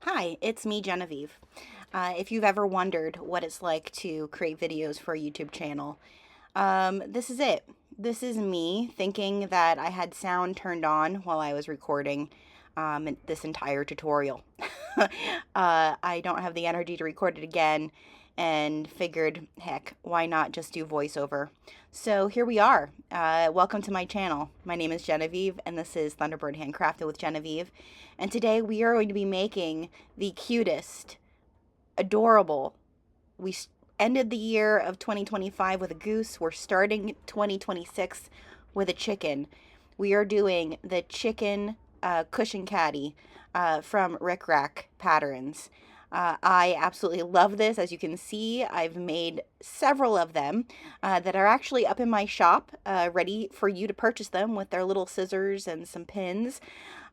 Hi, it's me, Genevieve. If you've ever wondered what it's like to create videos for a YouTube channel, this is it. This is me thinking that I had sound turned on while I was recording this entire tutorial. I don't have the energy to record it again and figured, heck, why not just do voiceover? So here we are. Welcome to my channel. My name is Genevieve, and this is Thunderbird Handcrafted with Genevieve. And today we are going to be making the cutest, adorable. We ended the year of 2025 with a goose. We're starting 2026 with a chicken. We are doing the chicken cushion caddy from RicRac Patterns. I absolutely love this. As you can see, I've made several of them that are actually up in my shop, ready for you to purchase them with their little scissors and some pins.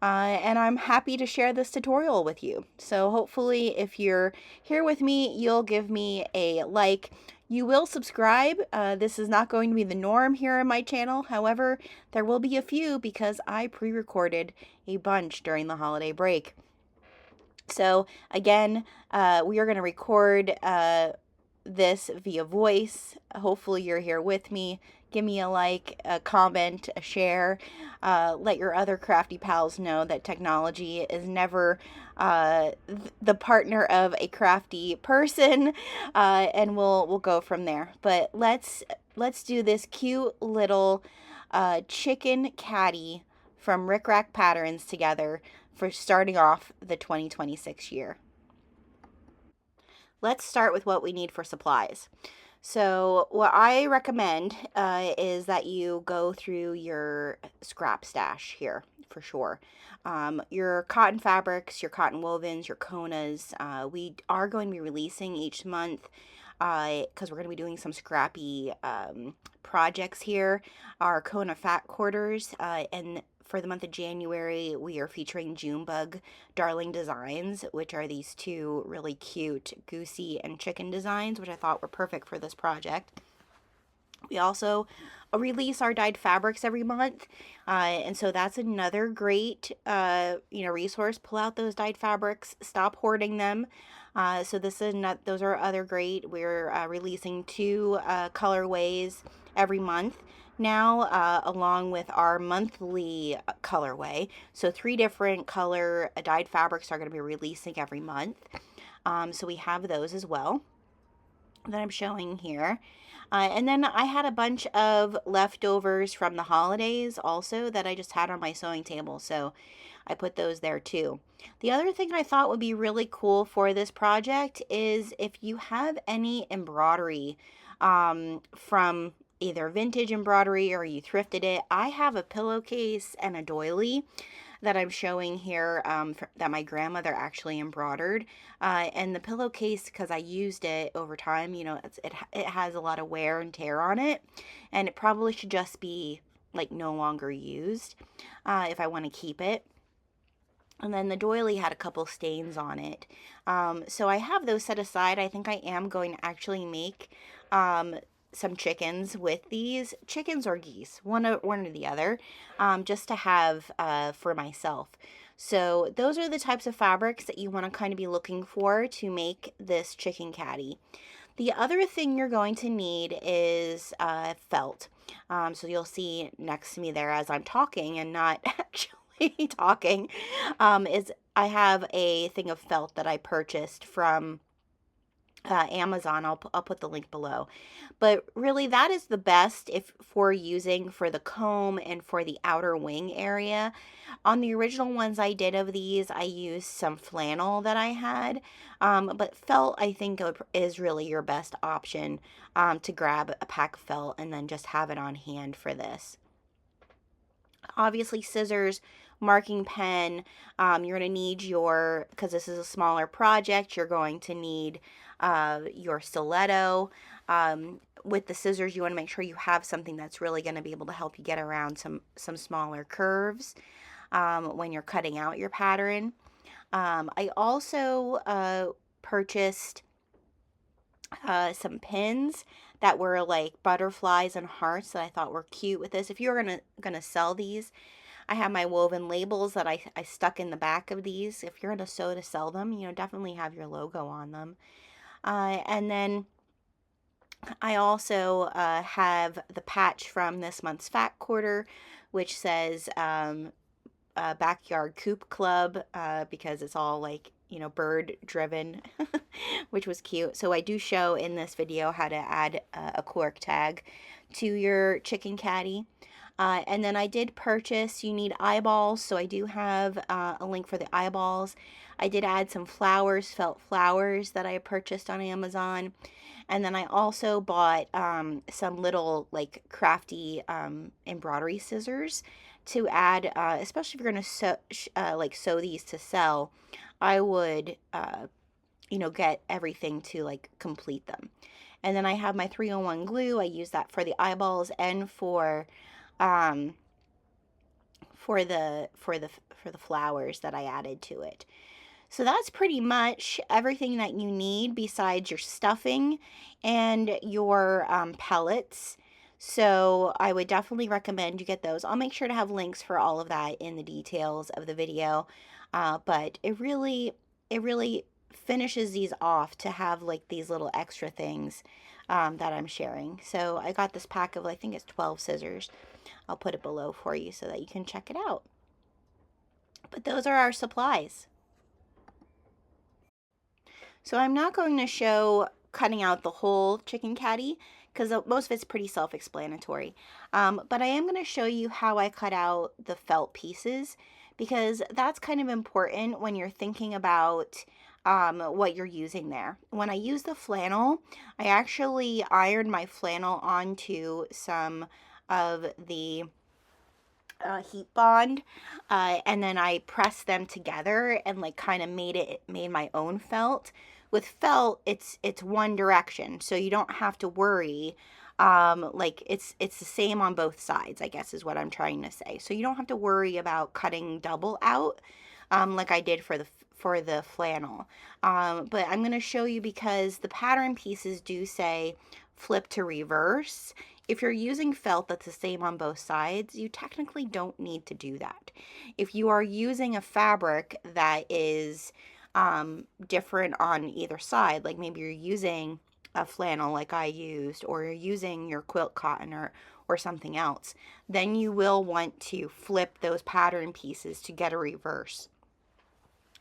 And I'm happy to share this tutorial with you. So hopefully if you're here with me, you'll give me a like. You will subscribe. This is not going to be the norm here on my channel. However, there will be a few because I pre-recorded a bunch during the holiday break. So again, we are going to record this via voice. Hopefully you're here with me. Give me a like, a comment, a share. Let your other crafty pals know that technology is never the partner of a crafty person, and we'll go from there. But let's do this cute little chicken caddy from RicRac Patterns together for starting off the 2026 year. Let's start with what we need for supplies. So what I recommend is that you go through your scrap stash here for sure. Your cotton fabrics, your cotton wovens, your konas. We are going to be releasing each month because we're going to be doing some scrappy projects here. Our Kona fat quarters, and for the month of January, we are featuring Junebug Darling Designs, which are these two really cute goosey and chicken designs, which I thought were perfect for this project. We also release our dyed fabrics every month, and so that's another great resource. Pull out those dyed fabrics, stop hoarding them. So this is not; those are other great. We're releasing two colorways every month now, along with our monthly colorway. So three different color dyed fabrics are going to be releasing every month. So we have those as well that I'm showing here. And then I had a bunch of leftovers from the holidays also that I just had on my sewing table, so I put those there too. The other thing I thought would be really cool for this project is if you have any embroidery from either vintage embroidery or you thrifted it. I have a pillowcase and a doily that I'm showing here that my grandmother actually embroidered. And the pillowcase, because I used it over time, it has a lot of wear and tear on it. And it probably should just be like no longer used if I want to keep it. And then the doily had a couple stains on it. So I have those set aside. I think I am going to actually make some chickens with these, chickens or geese, one or the other, just to have for myself. So those are the types of fabrics that you want to kind of be looking for to make this chicken caddy. The other thing you're going to need is felt. So you'll see next to me there as I'm talking and not actually talking, is I have a thing of felt that I purchased from Amazon. I'll put the link below. But really that is the best if for using for the comb and for the outer wing area. On the original ones I did of these, I used some flannel that I had. But felt I think is really your best option to grab a pack of felt and then just have it on hand for this. Obviously scissors, marking pen, you're going to need because this is a smaller project, you're going to need your stiletto. With the scissors, you want to make sure you have something that's really going to be able to help you get around some smaller curves when you're cutting out your pattern. I also purchased some pins that were like butterflies and hearts that I thought were cute with this. If you're gonna sell these, I have my woven labels that I stuck in the back of these. If you're going to sew to sell them, definitely have your logo on them. And then I also have the patch from this month's Fat Quarter, which says Backyard Coop Club, because it's all like, bird driven, which was cute. So I do show in this video how to add a cork tag to your chicken caddy. And then I did purchase, you need eyeballs, so I do have a link for the eyeballs. I did add some flowers, felt flowers that I purchased on Amazon. And then I also bought some little like crafty embroidery scissors to add, especially if you're going to sew these to sell. I would, get everything to like complete them. And then I have my 301 glue. I use that for the eyeballs and for the flowers that I added to it. So that's pretty much everything that you need besides your stuffing and your pellets. So I would definitely recommend you get those. I'll make sure to have links for all of that in the details of the video. But it really finishes these off to have like these little extra things that I'm sharing. So I got this pack of, I think it's 12 scissors. I'll put it below for you so that you can check it out. But those are our supplies. So I'm not going to show cutting out the whole chicken caddy because most of it's pretty self-explanatory. But I am going to show you how I cut out the felt pieces, because that's kind of important when you're thinking about what you're using there. When I use the flannel, I actually ironed my flannel onto some of the heat bond, and then I pressed them together and like kind of made my own felt. With felt, it's one direction, so you don't have to worry. Like it's the same on both sides, I guess is what I'm trying to say. So you don't have to worry about cutting double out, like I did for the flannel. But I'm going to show you, because the pattern pieces do say flip to reverse. If you're using felt that's the same on both sides, you technically don't need to do that. If you are using a fabric that is different on either side, like maybe you're using a flannel like I used, or you're using your quilt cotton or something else, then you will want to flip those pattern pieces to get a reverse.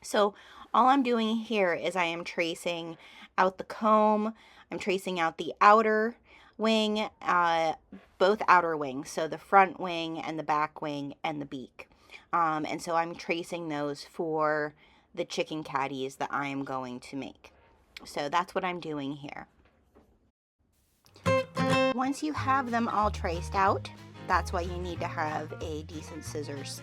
So all I'm doing here is I am tracing out the comb, I'm tracing out the outer wing, both outer wings, so the front wing and the back wing and the beak. And so I'm tracing those for the chicken caddies that I am going to make. So that's what I'm doing here. Once you have them all traced out, that's why you need to have a decent scissors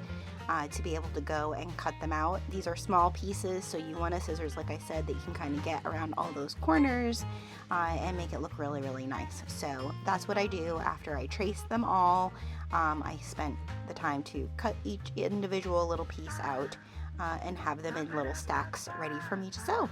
to be able to go and cut them out. These are small pieces, so you want a scissors, like I said, that you can kind of get around all those corners and make it look really, really nice. So that's what I do after I trace them all. I spent the time to cut each individual little piece out and have them in little stacks ready for me to sew.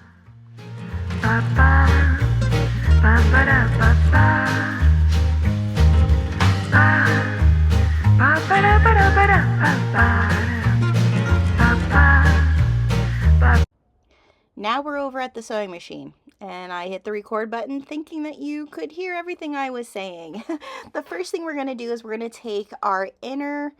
Now we're over at the sewing machine, and I hit the record button thinking that you could hear everything I was saying. The first thing we're going to do is we're going to take our inner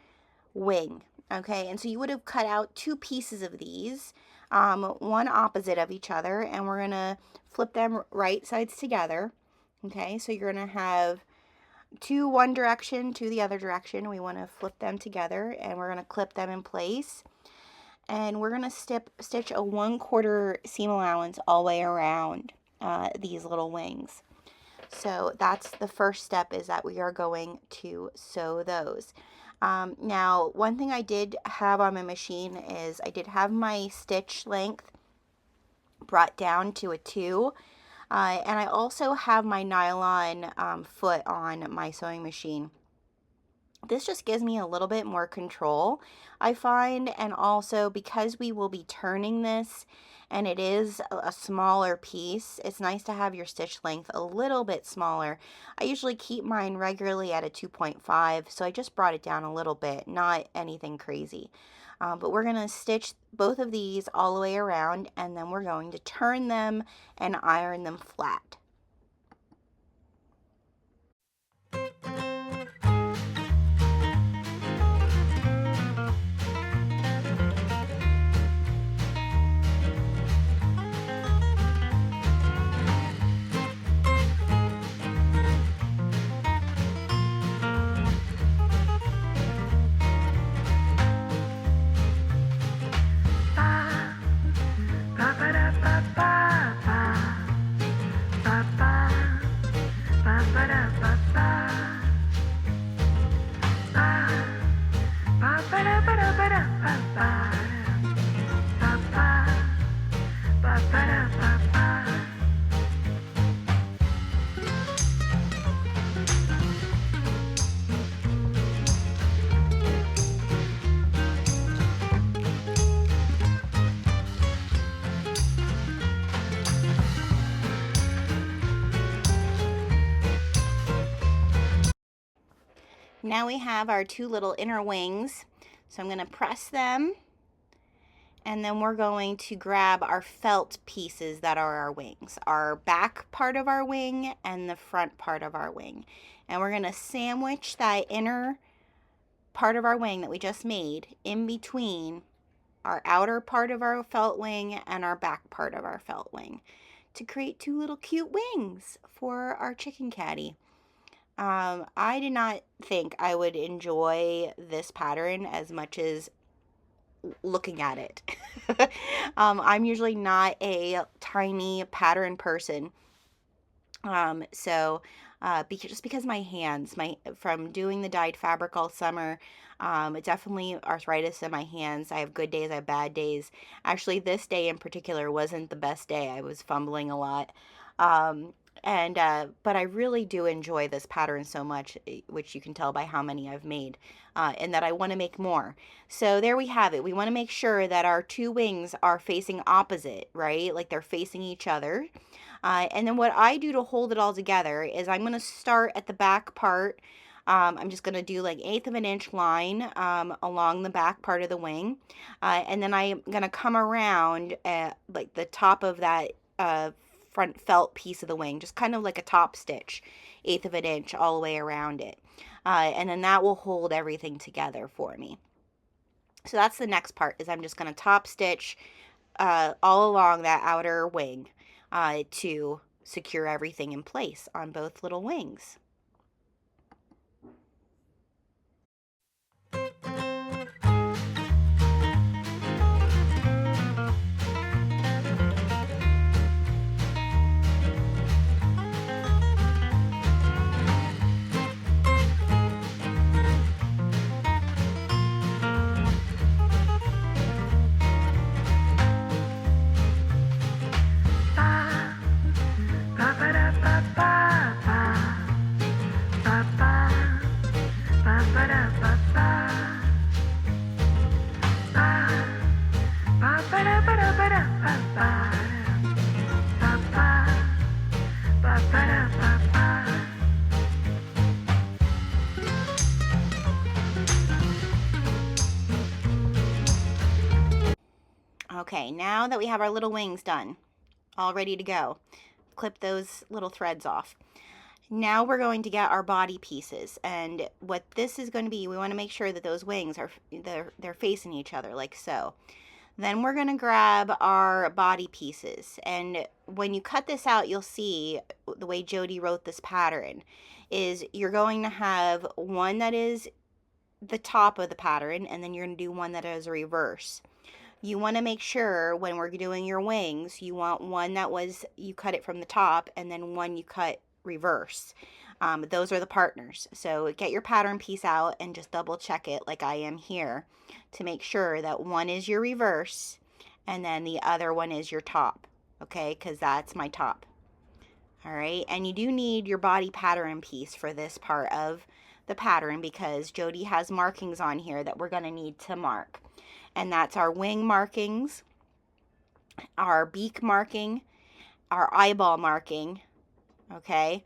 wing, okay? And so you would have cut out two pieces of these, one opposite of each other, and we're going to flip them right sides together, okay? So you're going to have two one direction, to the other direction. We want to flip them together, and we're going to clip them in place. And we're going to stitch a 1/4 seam allowance all the way around these little wings. So that's the first step, is that we are going to sew those. Now, one thing I did have on my machine is I did have my stitch length brought down to a 2. And I also have my nylon foot on my sewing machine This just gives me a little bit more control, I find, and also because we will be turning this and it is a smaller piece, it's nice to have your stitch length a little bit smaller. I usually keep mine regularly at a 2.5, so I just brought it down a little bit, not anything crazy. But we're going to stitch both of these all the way around, and then we're going to turn them and iron them flat. Now we have our two little inner wings, so I'm going to press them, and then we're going to grab our felt pieces that are our wings, our back part of our wing and the front part of our wing. And we're going to sandwich that inner part of our wing that we just made in between our outer part of our felt wing and our back part of our felt wing to create two little cute wings for our chicken caddy. I did not think I would enjoy this pattern as much as looking at it. I'm usually not a tiny pattern person. Just because my hands, from doing the dyed fabric all summer, definitely arthritis in my hands. I have good days, I have bad days. Actually, this day in particular wasn't the best day. I was fumbling a lot. But I really do enjoy this pattern so much, which you can tell by how many I've made, and that I want to make more. So there we have it. We want to make sure that our two wings are facing opposite, right? Like they're facing each other. And then what I do to hold it all together is I'm going to start at the back part. I'm just going to do like 1/8 of an inch line along the back part of the wing. And then I'm going to come around at like the top of that front felt piece of the wing, just kind of like a top stitch, 1/8 of an inch all the way around it. And then that will hold everything together for me. So that's the next part, is I'm just going to top stitch all along that outer wing to secure everything in place on both little wings. Okay, now that we have our little wings done, all ready to go, clip those little threads off. Now we're going to get our body pieces, and what this is going to be, we want to make sure that those wings are they're facing each other like so. Then we're going to grab our body pieces, and when you cut this out, you'll see the way Jody wrote this pattern is you're going to have one that is the top of the pattern, and then you're going to do one that is a reverse. You want to make sure when we're doing your wings, you want one that was, you cut it from the top, and then one you cut reverse. Those are the partners. So get your pattern piece out and just double check it like I am here to make sure that one is your reverse and then the other one is your top. Okay, because that's my top. All right, and you do need your body pattern piece for this part of the pattern because Jody has markings on here that we're going to need to mark. And that's our wing markings, our beak marking, our eyeball marking, okay?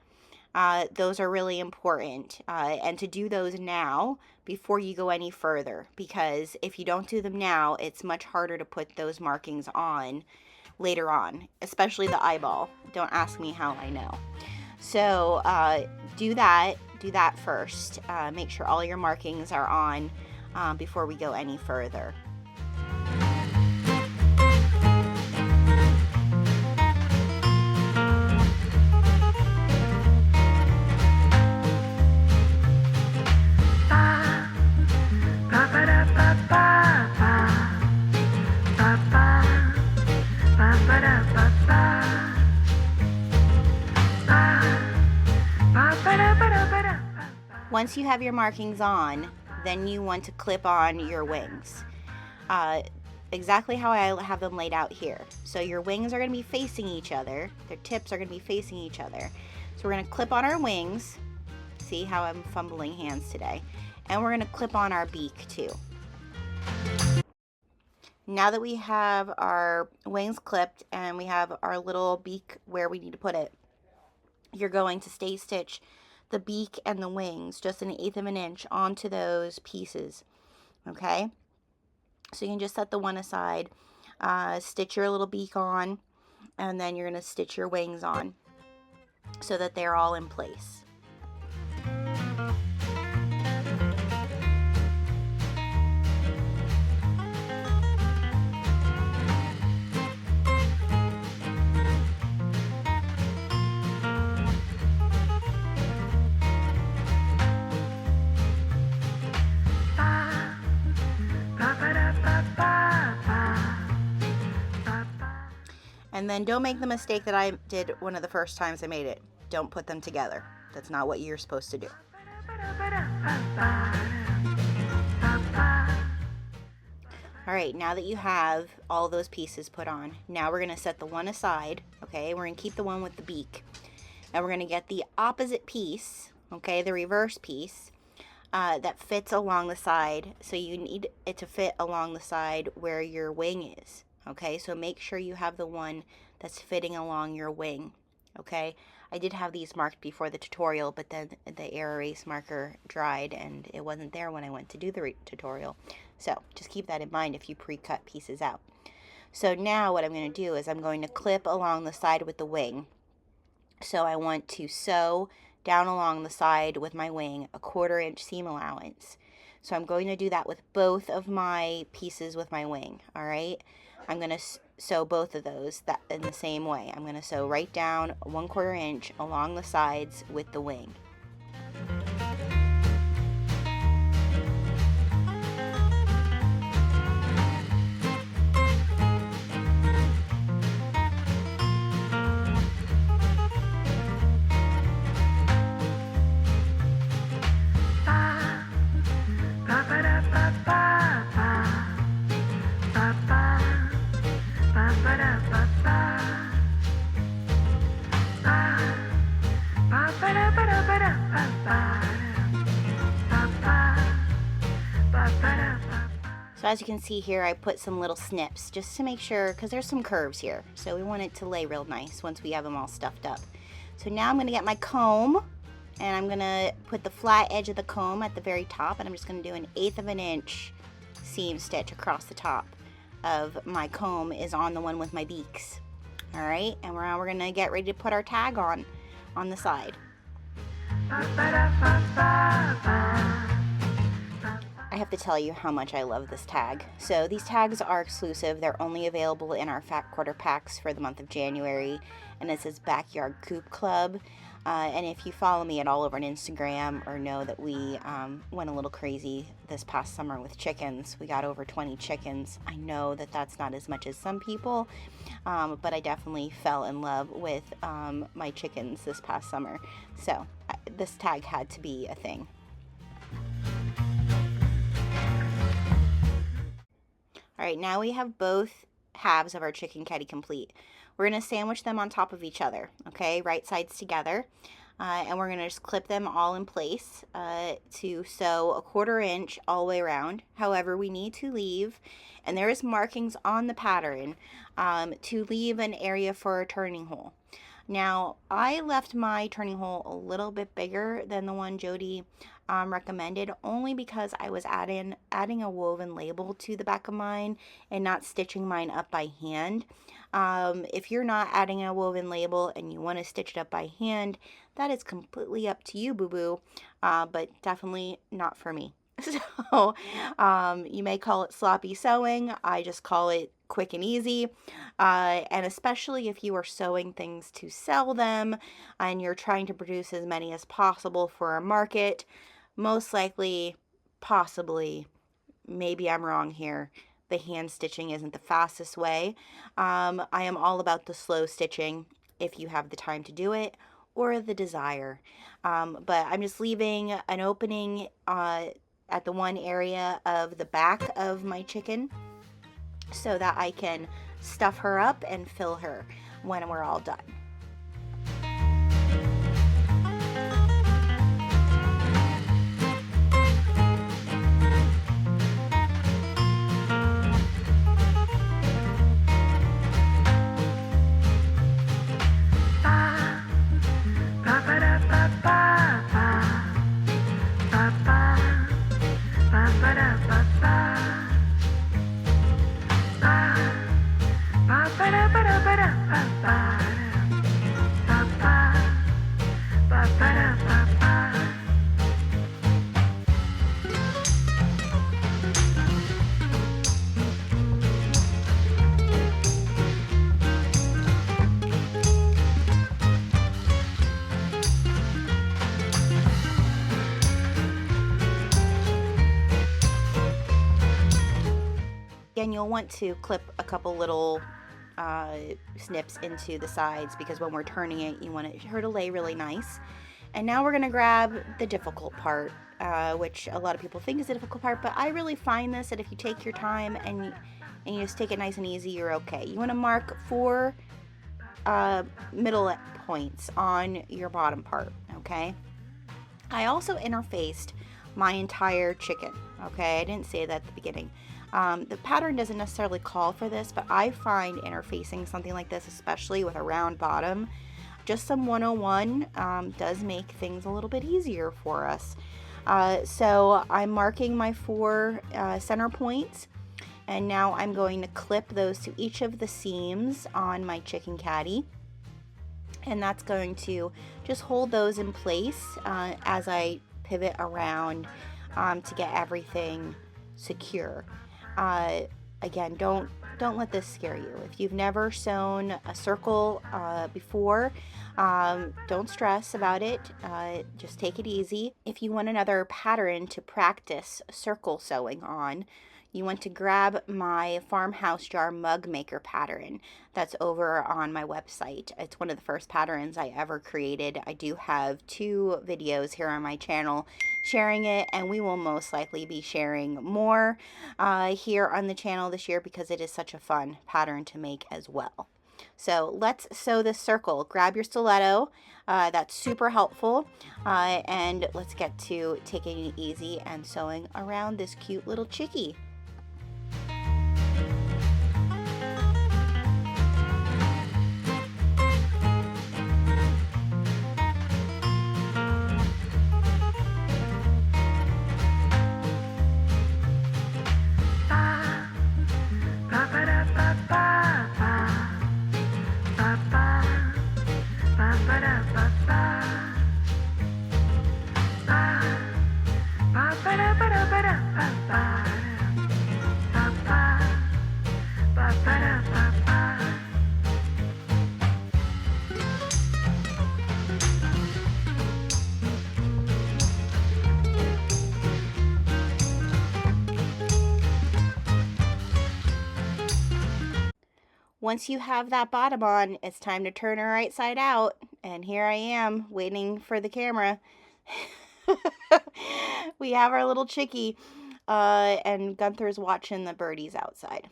Those are really important, and to do those now before you go any further, because if you don't do them now, it's much harder to put those markings on later on, especially the eyeball. Don't ask me how I know. So do that first. Make sure all your markings are on before we go any further. Once you have your markings on, then you want to clip on your wings. Exactly how I have them laid out here. So your wings are going to be facing each other. Their tips are going to be facing each other. So we're going to clip on our wings. See how I'm fumbling hands today. And we're going to clip on our beak too. Now that we have our wings clipped and we have our little beak where we need to put it, you're going to stay stitch the beak and the wings just 1/8 of an inch onto those pieces, okay? So you can just set the one aside, stitch your little beak on, and then you're going to stitch your wings on so that they're all in place. And then don't make the mistake that I did one of the first times I made it. Don't put them together. That's not what you're supposed to do. Alright, now that you have all those pieces put on, now we're going to set the one aside, okay? We're going to keep the one with the beak. And we're going to get the opposite piece, okay, the reverse piece, that fits along the side. So you need it to fit along the side where your wing is. Okay, so make sure you have the one that's fitting along your wing, okay? I did have these marked before the tutorial, but then the air erase marker dried and it wasn't there when I went to do the tutorial. So just keep that in mind if you pre-cut pieces out. So now what I'm going to do is I'm going to clip along the side with the wing. So I want to sew down along the side with my wing a 1/4 inch seam allowance. So I'm going to do that with both of my pieces with my wing, all right? I'm going to sew both of those that in the same way. I'm going to sew right down 1/4 inch along the sides with the wing. So as you can see here, I put some little snips just to make sure, because there's some curves here. So we want it to lay real nice once we have them all stuffed up. So now I'm going to get my comb, and I'm going to put the flat edge of the comb at the very top, and I'm just going to do 1/8 of an inch seam stitch across the top of my comb is on the one with my beaks. Alright, and now we're going to get ready to put our tag on the side. I have to tell you how much I love this tag. So these tags are exclusive. They're only available in our Fat Quarter packs for the month of January, and it says Backyard Coop Club. And if you follow me at all over on Instagram or know that we went a little crazy this past summer with chickens, we got over 20 chickens. I know that that's not as much as some people, but I definitely fell in love with my chickens this past summer. So this tag had to be a thing. Alright, now we have both halves of our chicken caddy complete. We're going to sandwich them on top of each other, okay, right sides together. and we're going to just clip them all in place to sew 1/4 inch all the way around. However, we need to leave, and there is markings on the pattern to leave an area for a turning hole. Now, I left my turning hole a little bit bigger than the one Jody recommended, only because I was adding a woven label to the back of mine and not stitching mine up by hand. If you're not adding a woven label and you want to stitch it up by hand, that is completely up to you, boo-boo, but definitely not for me. So you may call it sloppy sewing. I just call it quick and easy. And especially if you are sewing things to sell them and you're trying to produce as many as possible for a market, most likely, possibly, maybe I'm wrong here, the hand stitching isn't the fastest way. I am all about the slow stitching if you have the time to do it or the desire. But I'm just leaving an opening at the one area of the back of my chicken so that I can stuff her up and fill her when we're all done. Again, you'll want to clip a couple little snips into the sides because when we're turning it, you want her to lay really nice. And now we're going to grab the difficult part, which a lot of people think is the difficult part, but I really find this that if you take your time and you just take it nice and easy, you're okay. You want to mark 4 middle points on your bottom part, okay? I also interfaced my entire chicken, okay? I didn't say that at the beginning. The pattern doesn't necessarily call for this, but I find interfacing something like this, especially with a round bottom, just some 101 does make things a little bit easier for us. So I'm marking my 4 center points, and now I'm going to clip those to each of the seams on my Chicken Caddy, and that's going to just hold those in place as I pivot around to get everything secure. Again, don't let this scare you. If you've never sewn a circle before, don't stress about it. Just take it easy. If you want another pattern to practice circle sewing on, you want to grab my farmhouse jar mug maker pattern that's over on my website. It's one of the first patterns I ever created. I do have 2 videos here on my channel sharing it, and we will most likely be sharing more here on the channel this year because it is such a fun pattern to make as well. So let's sew this circle. Grab your stiletto. That's super helpful. And let's get to taking it easy and sewing around this cute little chickie. Once you have that bottom on, it's time to turn her right side out. And here I am waiting for the camera. We have our little chickie, and Gunther's watching the birdies outside.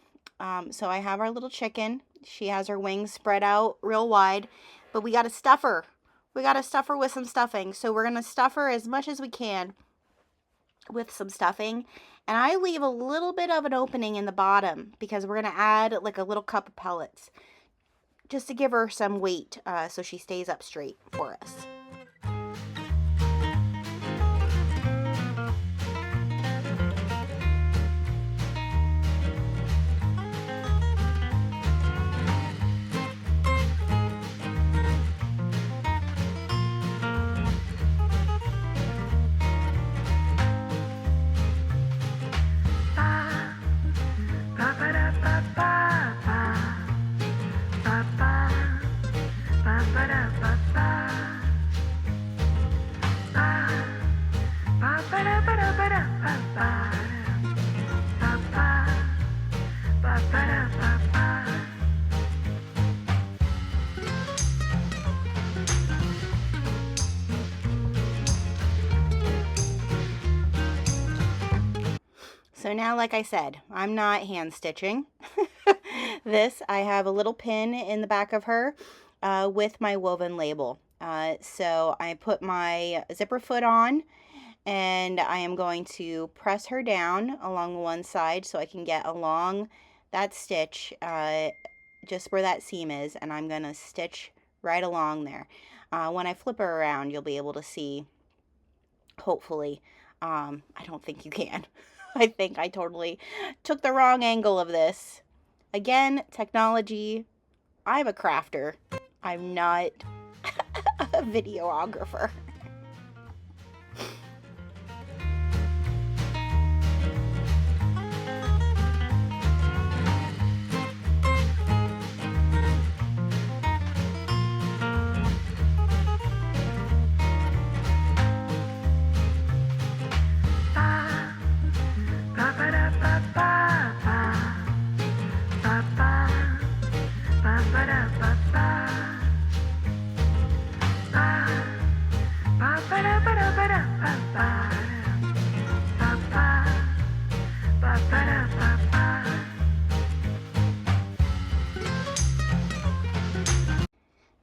So I have our little chicken. She has her wings spread out real wide, but we got to stuff her we got to stuff her with some stuffing. So we're going to stuff her as much as we can with some stuffing. And I leave a little bit of an opening in the bottom because we're going to add like a little cup of pellets just to give her some weight so she stays up straight for us. So now, like I said, I'm not hand stitching. This, I have a little pin in the back of her with my woven label. So I put my zipper foot on, and I am going to press her down along one side so I can get along that stitch just where that seam is, and I'm going to stitch right along there. When I flip her around, you'll be able to see, hopefully. I don't think you can. I think I totally took the wrong angle of this. Again, technology. I'm a crafter. I'm not a videographer.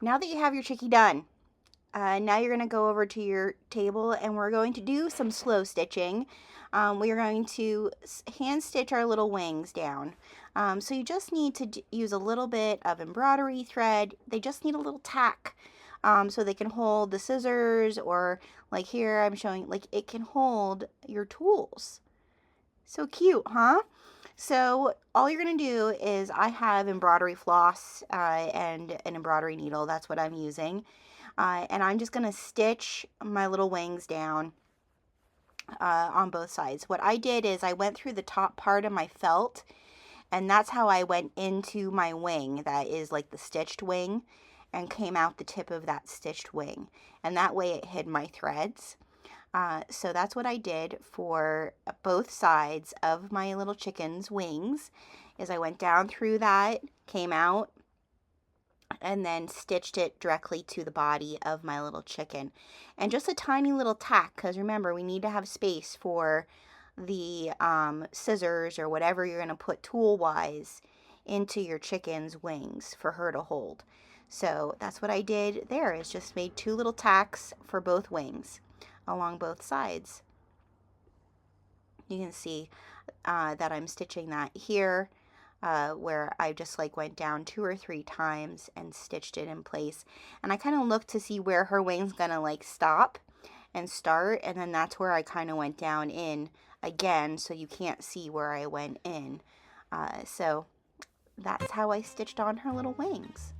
Now that you have your chickie done, now you're going to go over to your table and we're going to do some slow stitching. We are going to hand stitch our little wings down. So you just need to use a little bit of embroidery thread. They just need a little tack so they can hold the scissors, or like here I'm showing, like it can hold your tools. So cute, huh? So all you're going to do is, I have embroidery floss and an embroidery needle. That's what I'm using. And I'm just going to stitch my little wings down on both sides. What I did is I went through the top part of my felt, and that's how I went into my wing. That is like the stitched wing, and came out the tip of that stitched wing. And that way it hid my threads. So that's what I did for both sides of my little chicken's wings, is I went down through that, came out, and then stitched it directly to the body of my little chicken. And just a tiny little tack, because remember, we need to have space for the scissors or whatever you're going to put tool-wise into your chicken's wings for her to hold. So that's what I did there, is just made 2 little tacks for both wings along both sides. You can see that I'm stitching that here, where I just like went down 2 or 3 times and stitched it in place. And I kind of looked to see where her wing's gonna like stop and start, and then that's where I kind of went down in again, so you can't see where I went in. So that's how I stitched on her little wings.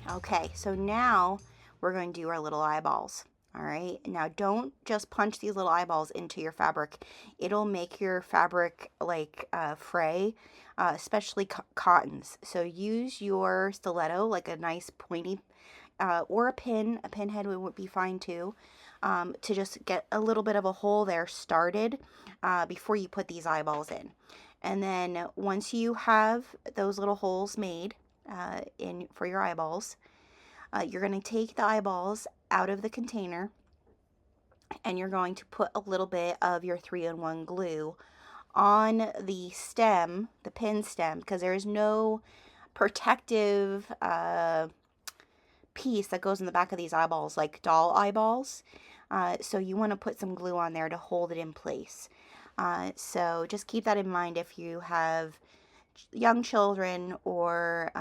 Okay, so now we're going to do our little eyeballs. All right, now don't just punch these little eyeballs into your fabric. It'll make your fabric like fray, especially cottons. So use your stiletto, like a nice pointy, or a pin. A pin head would be fine too, to just get a little bit of a hole there started before you put these eyeballs in. And then once you have those little holes made in for your eyeballs, you're going to take the eyeballs out of the container, and you're going to put a little bit of your 3-in-1 glue on the stem, the pin stem, because there is no protective piece that goes in the back of these eyeballs, like doll eyeballs. So you want to put some glue on there to hold it in place. So just keep that in mind if you have young children or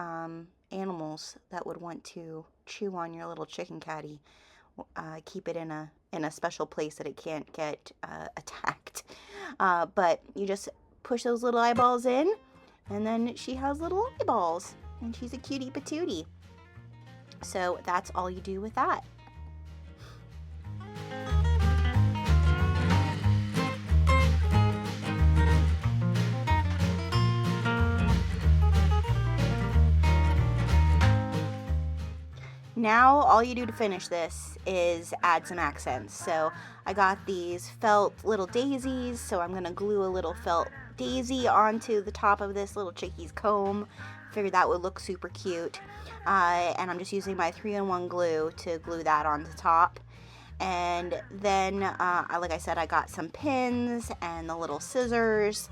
animals that would want to chew on your little chicken caddy. Keep it in a special place that it can't get attacked. But you just push those little eyeballs in, and then she has little eyeballs, and she's a cutie patootie. So that's all you do with that. Now all you do to finish this is add some accents. So I got these felt little daisies, so I'm going to glue a little felt daisy onto the top of this little chickie's comb. Figured that would look super cute. And I'm just using my 3-in-1 glue to glue that on the top. And then, like I said, I got some pins and the little scissors.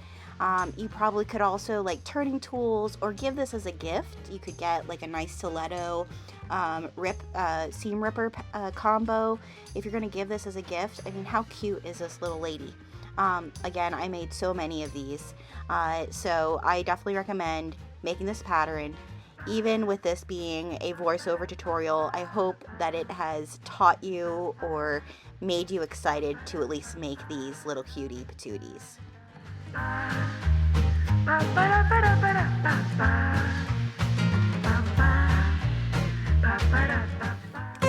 You probably could also like turning tools, or give this as a gift. You could get like a nice stiletto seam ripper combo if you're going to give this as a gift. I mean, how cute is this little lady? Again, I made so many of these, so I definitely recommend making this pattern. Even with this being a voiceover tutorial, I hope that it has taught you or made you excited to at least make these little cutie patooties.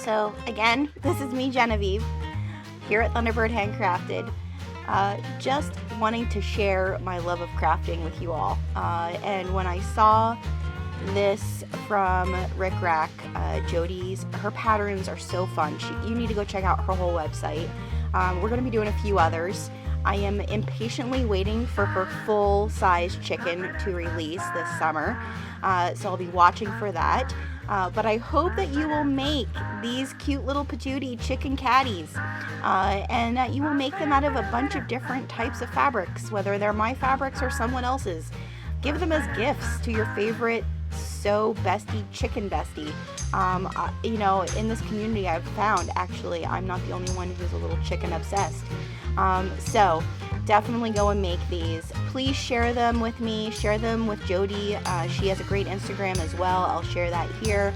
So again, this is me, Genevieve, here at Thunderbird Handcrafted, just wanting to share my love of crafting with you all. And when I saw this from RicRac, Jody's, her patterns are so fun. You need to go check out her whole website. We're going to be doing a few others. I am impatiently waiting for her full-size chicken to release this summer, so I'll be watching for that. But I hope that you will make these cute little patootie chicken caddies, and that you will make them out of a bunch of different types of fabrics, whether they're my fabrics or someone else's. Give them as gifts to your favorite bestie chicken bestie. You know, in this community I've found, actually, I'm not the only one who's a little chicken obsessed. So definitely go and make these. Please share them with me, share them with Jody. She has a great Instagram as well. I'll share that here.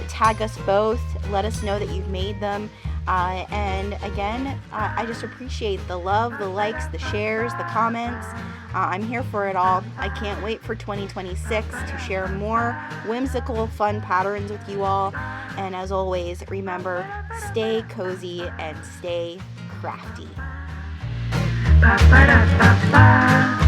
Tag us both, let us know that you've made them. And again, I just appreciate the love, the likes, the shares, the comments. I'm here for it all. I can't wait for 2026 to share more whimsical, fun patterns with you all. And as always, remember, stay cozy and stay crafty. Ba, ba, da, ba, ba.